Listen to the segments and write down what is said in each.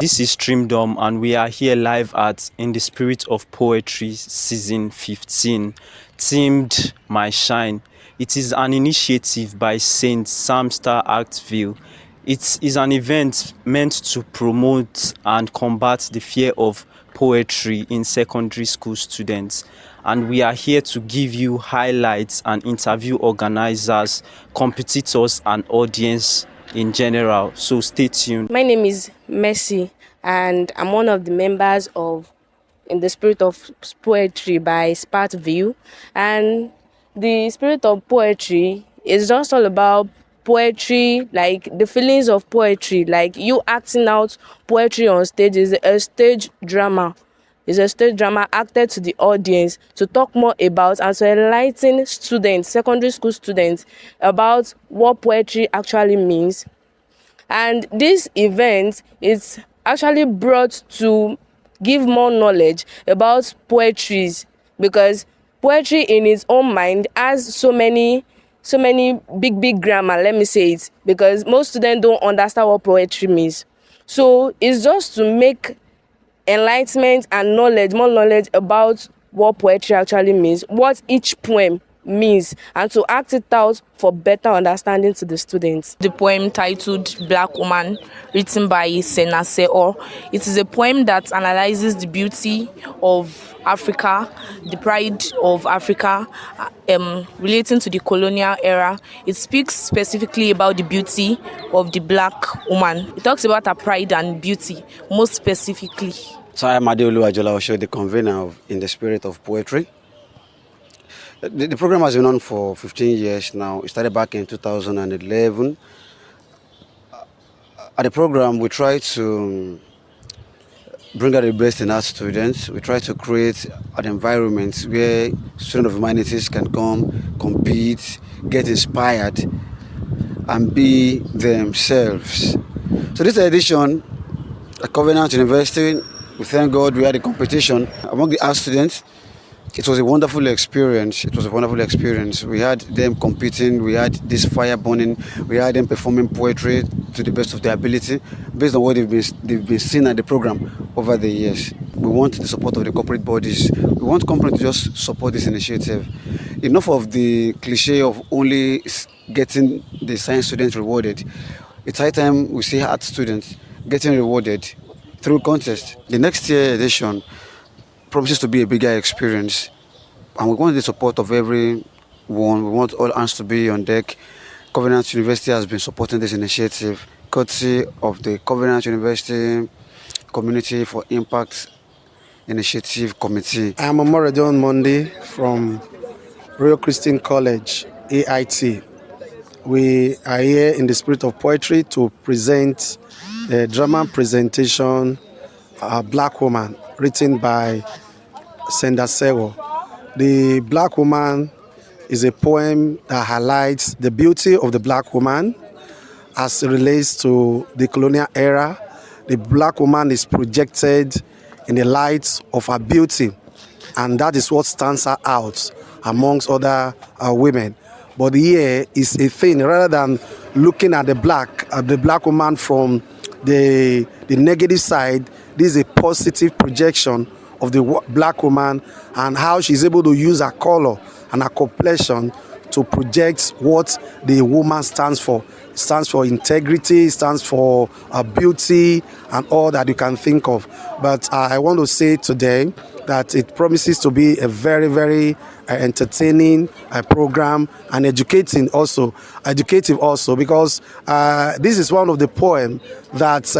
This is Streamdorm, and we are here live at In the Spirit of Poetry Season 15, themed My Shine. It is an initiative by St. Samstar Actville. It is an event meant to promote and combat the fear of poetry in secondary school students. And we are here to give you highlights and interview organizers, competitors, and audience in general. So stay tuned. My name is Mercy, and I'm one of the members of In the Spirit of Poetry by Spartview. And the Spirit of Poetry is just all about poetry, like the feelings of poetry, like you acting out poetry on stage. Is a stage drama. It's a stage drama acted to the audience to talk more about and to enlighten students, secondary school students, about what poetry actually means. And this event is actually brought to give more knowledge about poetries, because poetry in its own mind has so many big grammar, let me say it, because most students don't understand what poetry means. So it's just to make enlightenment and knowledge, more knowledge about what poetry actually means, what each poem means, and to act it out for better understanding to the students. The poem titled Black Woman, written by Sena Seor. It is a poem that analyzes the beauty of Africa, the pride of Africa, relating to the colonial era. It speaks specifically about the beauty of the black woman. It talks about her pride and beauty, most specifically. So I'm Adeolu Ajola Osho, the convener of In the Spirit of Poetry. The program has been on for 15 years now. It started back in 2011. At the program, we try to bring out the best in our students. We try to create an environment where students of humanities can come, compete, get inspired, and be themselves. So this edition at Covenant University, we thank God we had a competition among the art students. It was a wonderful experience. We had them competing. We had this fire burning. We had them performing poetry to the best of their ability, based on what they've been seeing at the program over the years. We want the support of the corporate bodies. We want companies to just support this initiative. Enough of the cliche of only getting the science students rewarded. It's high time we see art students getting rewarded through contest. The next year edition promises to be a bigger experience, and we want the support of everyone. We want all hands to be on deck. Covenant University has been supporting this initiative, courtesy of the Covenant University Community for Impact Initiative Committee. I'm Amoradon Monday from Royal Christian College, AIT. We are here in the Spirit of Poetry to present the drama presentation, Black Woman, written by Senda Sewo. The Black Woman is a poem that highlights the beauty of the Black woman as it relates to the colonial era. The Black woman is projected in the light of her beauty, and that is what stands her out amongst other women. But here is a thing, rather than looking at the black woman from the negative side, this is a positive projection of the black woman and how she's able to use her color and her complexion to project what the woman stands for. It stands for integrity, it stands for beauty and all that you can think of. But I want to say today that it promises to be a very, very entertaining program and educative also, because this is one of the poems that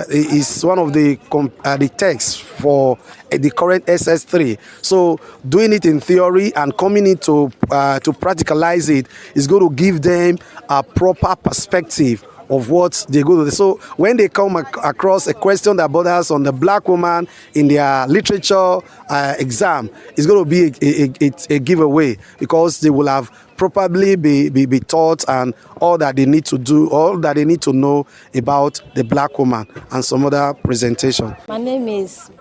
is one of the texts for the current SS3. So doing it in theory and coming into to practicalize it is going to give them a proper perspective of what they go to. So when they come across a question that bothers on the black woman in their literature exam, it's going to be a giveaway, because they will have probably be taught and all that they need to do, all that they need to know about the black woman and some other presentation. My name is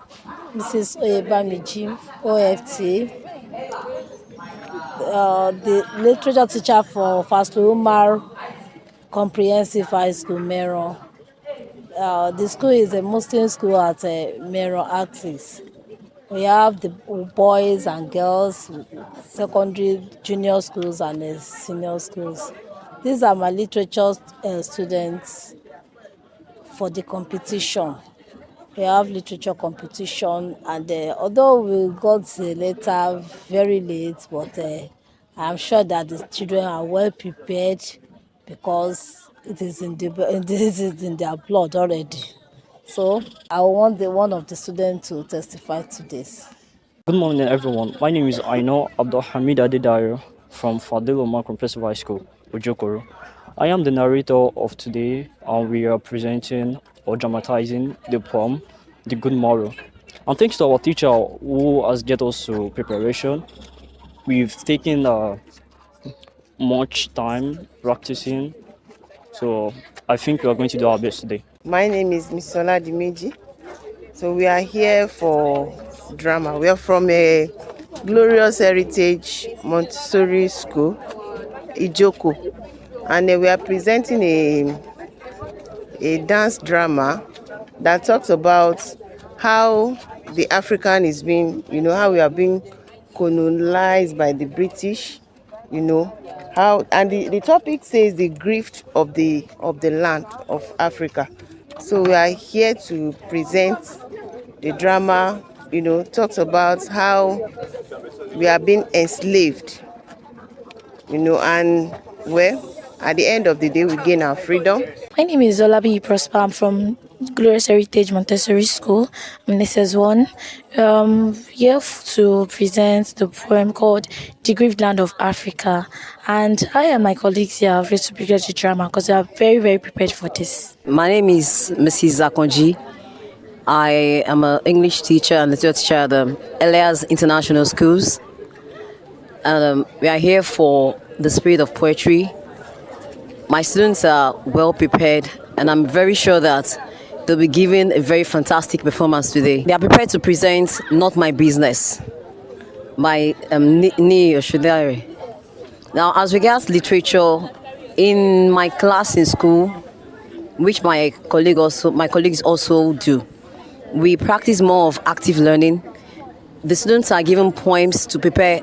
Mrs. Oyebamiji, OFT, the literature teacher for Faslu Umar Comprehensive High School, Mero. The school is a Muslim school at Mero Axis. We have the boys and girls, secondary, junior schools, and senior schools. These are my literature students for the competition. We have literature competition, and although we got the letter very late, but I'm sure that the children are well prepared because this is in their blood already. So I want one of the students to testify to this. Good morning, everyone. My name is Aino Abdulhamid Adedayo from Fadil Omar Comprehensive High School, Ojokoro. I am the narrator of today, and we are presenting or dramatizing the poem, The Good Moral. And thanks to our teacher who has get us to preparation, we've taken much time practicing. So I think we are going to do our best today. My name is Miss Sola Dimeji. So we are here for drama. We are from a glorious heritage Montessori school, Ijoko, and we are presenting a dance drama that talks about how the African is being, how we are being colonized by the British, how, and the topic says the grief of the land of Africa. So we are here to present the drama, talks about how we are being enslaved, and at the end of the day, we gain our freedom. My name is Olabi Prosper. I'm from Glorious Heritage Montessori School. I'm in SS1. Here to present the poem called The Grieved Land of Africa. And I and my colleagues here have ready to prepare the drama because they are very, very prepared for this. My name is Mrs. Akonji. I am an English teacher and literature teacher at Elias International Schools. And we are here for the spirit of poetry. My students are well prepared, and I'm very sure that they'll be giving a very fantastic performance today. They are prepared to present Not My Business by Ni Oshudare. Now, as regards literature, in my class in school, which my colleagues also do, we practice more of active learning. The students are given poems to prepare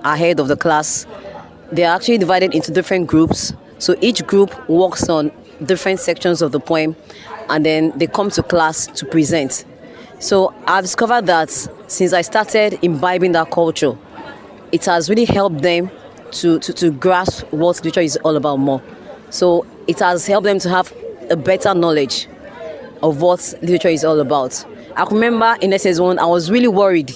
ahead of the class. They are actually divided into different groups. So each group works on different sections of the poem, and then they come to class to present. So I've discovered that since I started imbibing that culture, it has really helped them to grasp what literature is all about more. So it has helped them to have a better knowledge of what literature is all about. I remember in SS1, I was really worried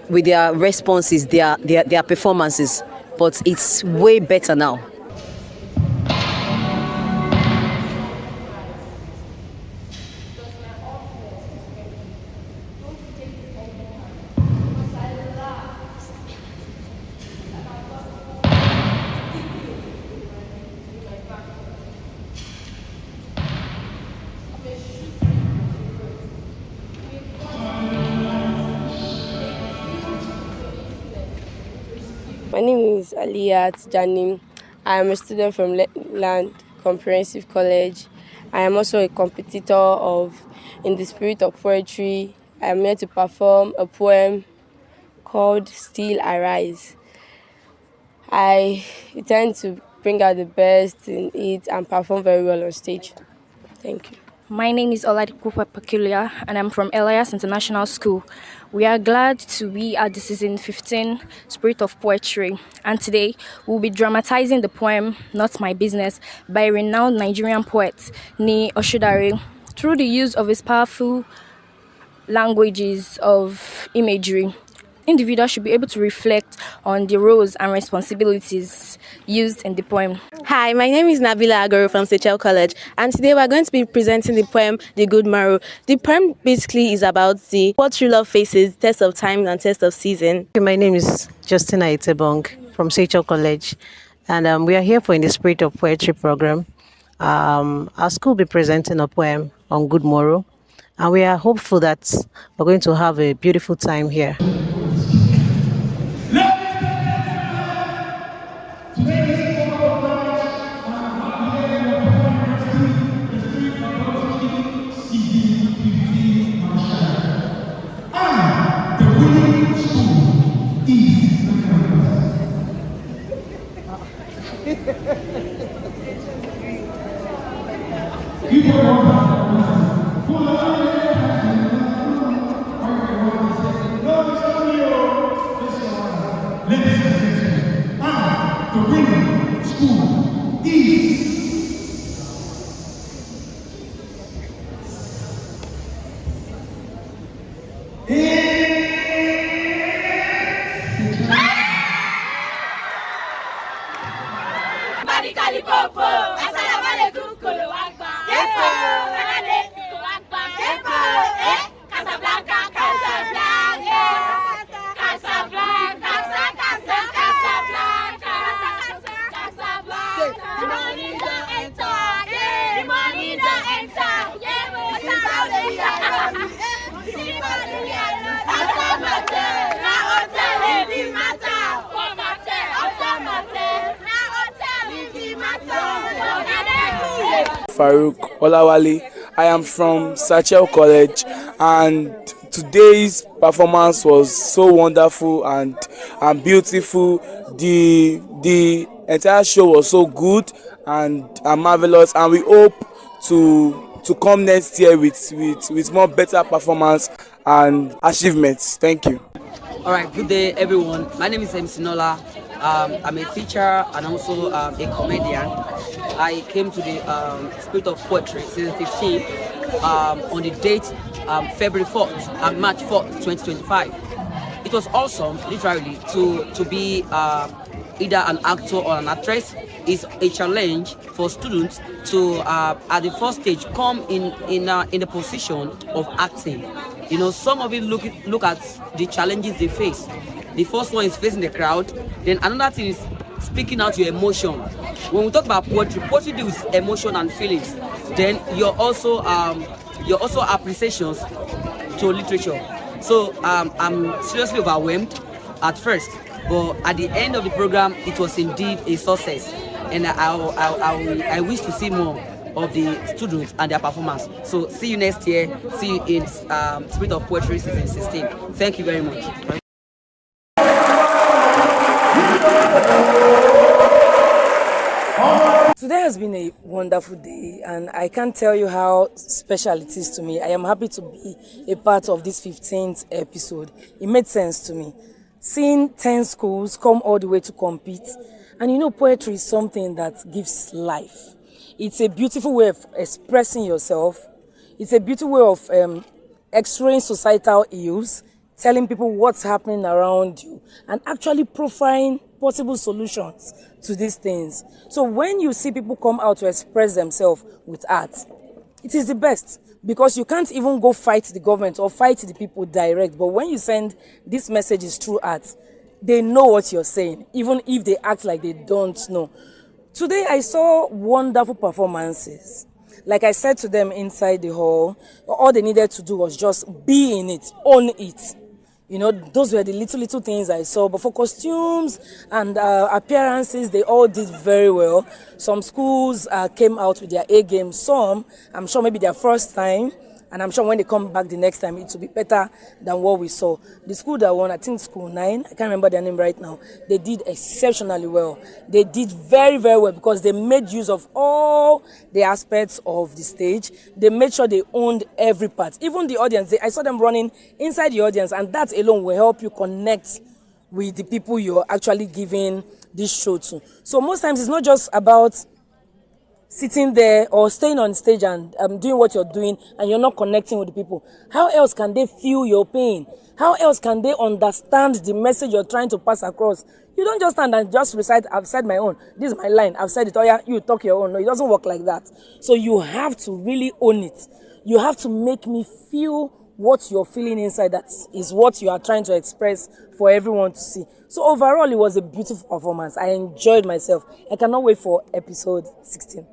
with their responses, their performances, but it's way better now. My name is Aliyat Janim. I am a student from Land Comprehensive College. I am also a competitor In the Spirit of Poetry. I am here to perform a poem called Still Arise. I intend to bring out the best in it and perform very well on stage. Thank you. My name is Oladipupa Peculiar, and I'm from Elias International School. We are glad to be at the season 15 Spirit of Poetry, and today we'll be dramatizing the poem Not My Business by renowned Nigerian poet Ni Oshudare through the use of his powerful languages of imagery. Individuals should be able to reflect on the roles and responsibilities used in the poem. Hi, my name is Nabila Agoro from Seychelles College, and today we're going to be presenting the poem The Good Moral. The poem basically is about what true love faces, test of time and test of season. My name is Justina Itebong from Seychelles College, and we are here for In the Spirit of Poetry program. Our school will be presenting a poem on good moral, and we are hopeful that we're going to have a beautiful time here. Farouk Olawale. I am from Sachel College, and today's performance was so wonderful and beautiful. The entire show was so good and marvelous, and we hope to come next year with more better performance and achievements. Thank you. All right, good day, everyone. My name is MC Nola. I'm a teacher and also a comedian. I came to the Spirit of Poetry season 15 on the date February 4th and March 4th, 2025. It was awesome, literally, to be either an actor or an actress. Is a challenge for students to, at the first stage, come in the position of acting. You know, some of you look at the challenges they face. The first one is facing the crowd. Then another thing is speaking out your emotion. When we talk about poetry deals with emotion and feelings. Then you're also appreciations to literature. So I'm seriously overwhelmed at first, but at the end of the program, it was indeed a success, and I wish to see more of the students and their performance. So see you next year. See you in Spirit of Poetry season 16. Thank you very much. Today has been a wonderful day, and I can't tell you how special it is to me. I am happy to be a part of this 15th episode. It made sense to me. Seeing 10 schools come all the way to compete, and you know, poetry is something that gives life. It's a beautiful way of expressing yourself. It's a beautiful way of x-raying societal ills, telling people what's happening around you, and actually profiling possible solutions to these things. So when you see people come out to express themselves with art, it is the best, because you can't even go fight the government or fight the people direct. But when you send these messages through art, they know what you're saying, even if they act like they don't know. Today I saw wonderful performances. Like I said to them inside the hall, all they needed to do was just be in it, own it. You know, those were the little things I saw. But for costumes and appearances, they all did very well. Some schools came out with their A game. Some, I'm sure maybe their first time. And I'm sure when they come back the next time, it will be better than what we saw. The school that won, I think School 9, I can't remember their name right now, they did exceptionally well. They did very, very well, because they made use of all the aspects of the stage. They made sure they owned every part. Even the audience, I saw them running inside the audience, and that alone will help you connect with the people you're actually giving this show to. So most times it's not just about sitting there or staying on stage and doing what you're doing, and you're not connecting with the people. How else can they feel your pain? How else can they understand the message you're trying to pass across? You don't just stand and just recite, I've said my own, this is my line, I've said it, oh yeah, you talk your own. No, it doesn't work like that. So you have to really own it. You have to make me feel what you're feeling inside. That is what you are trying to express for everyone to see. So overall, it was a beautiful performance. I enjoyed myself. I cannot wait for episode 16.